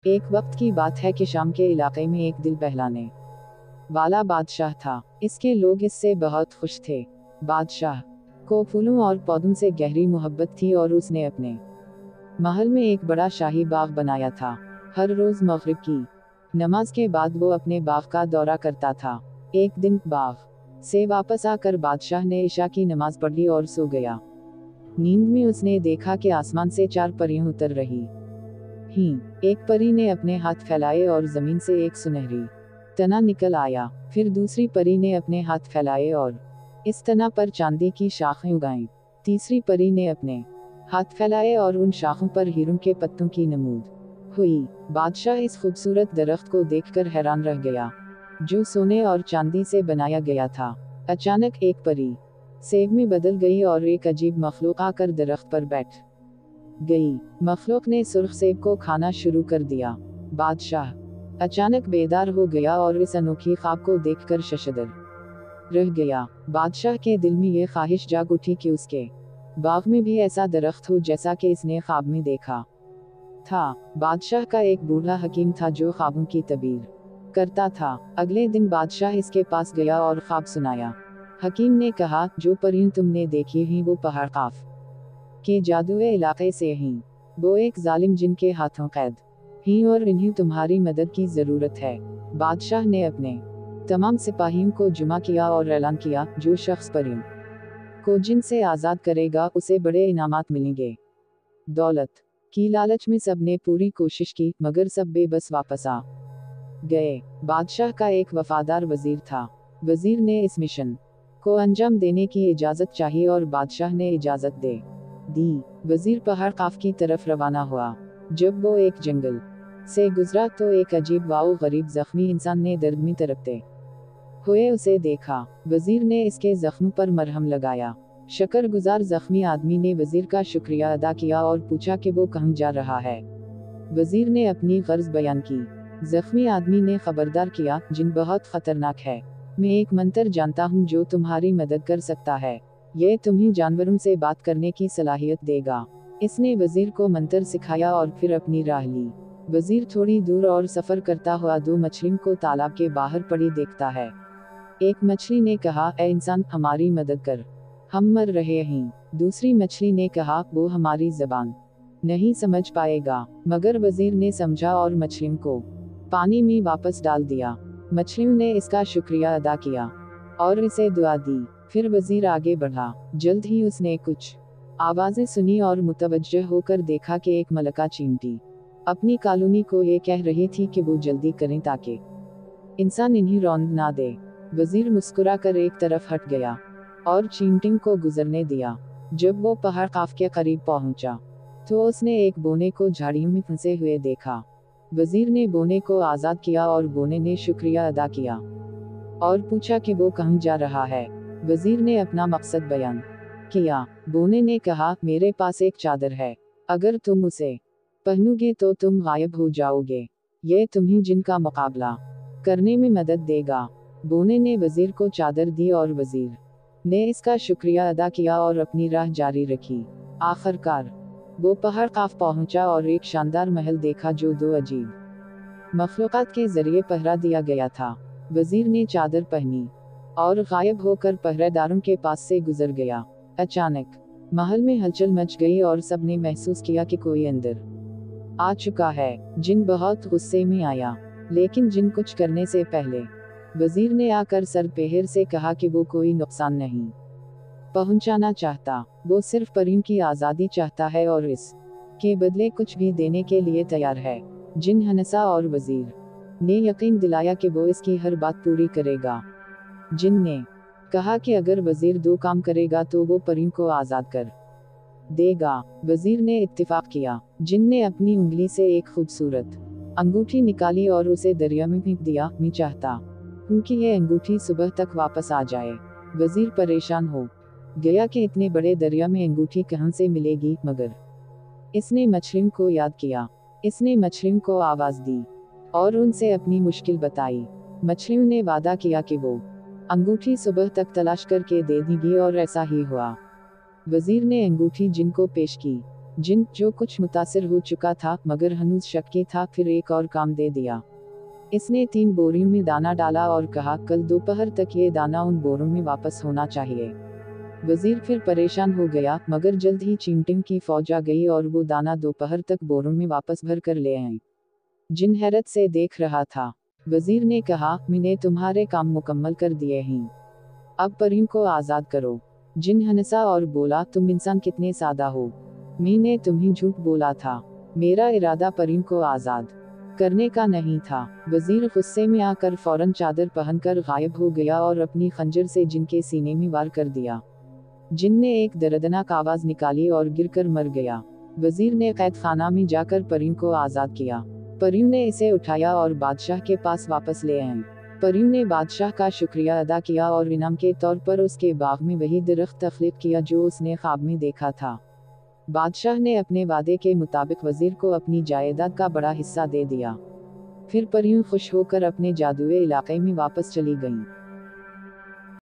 एक वक्त की बात है कि शाम के इलाके में एक दिल बहलाने वाला बादशाह था। इसके लोग इससे बहुत खुश थे। बादशाह को फूलों और पौधों से गहरी मोहब्बत थी और उसने अपने महल में एक बड़ा शाही बाग बनाया था। हर रोज मगरिब की नमाज के बाद वो अपने बाग का दौरा करता था। एक दिन बाग से वापस आकर बादशाह ने इशा की नमाज पढ़ ली और सो गया। नींद में उसने देखा कि आसमान से 4 परियां उतर रही। एक परी ने अपने हाथ फैलाए और जमीन से एक सुनहरी तना निकल आया। फिर दूसरी परी ने अपने हाथ फैलाए और इस तना पर चांदी की शाखें उगाईं। तीसरी परी ने अपने हाथ फैलाए और उन शाखों पर हीरों के पत्तों की नमूद हुई। बादशाह इस खूबसूरत दरख्त को देखकर हैरान रह गया, जो सोने और चांदी से बनाया गया था। अचानक एक परी सेब में बदल गई और एक अजीब मखलूक आकर दरख्त पर बैठ गई। मखलूक ने सुर्ख सेब को खाना शुरू कर दिया। बादशाह अचानक बेदार हो गया और इस अनोखी ख्वाब को देखकर शशदर रह गया। बादशाह के दिल में ये ख्वाहिश जाग उठी कि उसके बाग में भी ऐसा दरख्त हो जैसा कि इसने ख्वाब में देखा था। बादशाह का एक बूढ़ा हकीम था जो ख्वाबों की तबीर करता था। अगले दिन बादशाह इसके पास गया और ख्वाब सुनाया। हकीम ने कहा, जो परियां तुमने देखी हैं वो पहाड़ काफ के जादुई इलाके से हैं। वो एक जालिम जिन के हाथों कैद हैं और इन्हें तुम्हारी मदद की जरूरत है। बादशाह ने अपने तमाम सिपाहियों को जुमा किया और ऐलान किया, जो शख्स परियों को जिन से आज़ाद करेगा उसे बड़े इनामात मिलेंगे। दौलत की लालच में सबने पूरी कोशिश की, मगर सब बेबस वापस आ गए। बादशाह का एक वफादार वजीर था। वजीर ने इस मिशन को अंजाम देने की इजाज़त चाहिए और बादशाह ने इजाज़त दे दी। वजीर पहाड़ काफ की तरफ रवाना हुआ। जब वो एक जंगल से गुजरा तो एक अजीब वाओ गरीब जख्मी इंसान ने दर्द में तड़पते हुए उसे देखा। वजीर ने इसके जख्म पर मरहम लगाया। शकरगुजार जख्मी आदमी ने वजीर का शुक्रिया अदा किया और पूछा कि वो कहाँ जा रहा है। वजीर ने अपनी गर्ज बयान की। जख्मी आदमी ने खबरदार किया, जिन बहुत खतरनाक है। मैं एक मंत्र जानता हूँ जो तुम्हारी मदद कर सकता है। यह तुम्हें जानवरों से बात करने की सलाहियत देगा। इसने वजीर को मंत्र सिखाया और फिर अपनी राह ली। वजीर थोड़ी दूर और सफर करता हुआ 2 मछलियों को तालाब के बाहर पड़ी देखता है। एक मछली ने कहा, ए इंसान, हमारी मदद कर, हम मर रहे हैं। दूसरी मछली ने कहा, वो हमारी जबान नहीं समझ पाएगा। मगर वजीर ने समझा और मछलियों को पानी में वापस डाल दिया। मछलियों ने इसका शुक्रिया अदा किया और इसे दुआ दी। फिर वजीर आगे बढ़ा। जल्द ही उसने कुछ आवाजें सुनी और मुतवज्जह होकर देखा कि एक मलका चींटी अपनी कॉलोनी को ये कह रही थी कि वो जल्दी करें ताकि इंसान इन्हें रौंद ना दे। वजीर मुस्कुरा कर एक तरफ हट गया और चींटियों को गुजरने दिया। जब वो पहाड़ काफ के करीब पहुंचा तो उसने एक बोने को झाड़ियों में फंसे हुए देखा। वजीर ने बोने को आज़ाद किया और बोने ने शुक्रिया अदा किया और पूछा कि वो कहाँ जा रहा है। वजीर ने अपना मकसद बयान किया। बोने ने कहा, मेरे पास एक चादर है, अगर तुम उसे पहनोगे तो तुम गायब हो जाओगे। यह तुम्हें जिनका मुकाबला करने में मदद देगा। बोने ने वजीर को चादर दी और वजीर ने इसका शुक्रिया अदा किया और अपनी राह जारी रखी। आखिरकार वो पहाड़ काफ पहुंचा और एक शानदार महल देखा जो 2 अजीब मखलूकात के जरिए पहरा दिया गया था। वजीर ने चादर पहनी और गायब होकर पहरेदारों के पास से गुजर गया। अचानक महल में हलचल मच गई और सबने महसूस किया कि कोई अंदर आ चुका है। जिन बहुत गुस्से में आया, लेकिन जिन कुछ करने से पहले वजीर ने आकर सर पेहर से कहा कि वो कोई नुकसान नहीं पहुंचाना चाहता, वो सिर्फ परियों की आज़ादी चाहता है और इस के बदले कुछ भी देने के लिए तैयार है। जिन हंसा और वजीर ने यकीन दिलाया कि वो इसकी हर बात पूरी करेगा। जिन ने कहा कि अगर वजीर 2 काम करेगा तो वो परियों को आज़ाद कर देगा। वजीर ने इत्तिफाक किया। जिन ने अपनी उंगली से एक खूबसूरत अंगूठी निकाली और उसे दरिया में फेंक दिया। मैं चाहता हूँ कि यह अंगूठी सुबह तक वापस आ जाए। वजीर परेशान हो गया कि इतने बड़े दरिया में अंगूठी कहाँ से मिलेगी, मगर इसने मछलियों को याद किया। इसने मछलियों को आवाज दी और उनसे अपनी मुश्किल बताई। मछलियों ने वादा किया कि वो अंगूठी सुबह तक तलाश करके दे देगी और ऐसा ही हुआ। वजीर ने अंगूठी जिन को पेश की। जिन, जो कुछ मुतासिर हो चुका था मगर हनूज शक्की था, फिर एक और काम दे दिया। इसने 3 बोरियों में दाना डाला और कहा, कल दोपहर तक ये दाना उन बोरों में वापस होना चाहिए। वजीर फिर परेशान हो गया, मगर जल्द ही चिमटिम की फौज आ गई और वो दाना दोपहर तक बोरों में वापस भर कर ले आए। जिन हैरत से देख रहा था। वजीर ने कहा, मैंने तुम्हारे काम मुकम्मल कर दिए हैं, अब परियों को आज़ाद करो। जिन हंसा और बोला, तुम इंसान कितने सादा हो, मैंने तुम्हें झूठ बोला था, मेरा इरादा परियों को आज़ाद करने का नहीं था। वजीर गुस्से में आकर फौरन चादर पहनकर गायब हो गया और अपनी खंजर से जिन के सीने में वार कर दिया। जिन ने एक दर्दनाक आवाज निकाली और गिरकर मर गया। वजीर ने कैद खाना में जाकर परियों को आज़ाद किया। परियों ने इसे उठाया और बादशाह के पास वापस ले आए। परियों ने बादशाह का शुक्रिया अदा किया और इनाम के तौर पर उसके बाग में वही दरख्त तख्लीक किया जो उसने ख्वाब में देखा था। बादशाह ने अपने वादे के मुताबिक वजीर को अपनी जायदाद का बड़ा हिस्सा दे दिया। फिर परियों खुश होकर अपने जादुई इलाके में वापस चली गईं।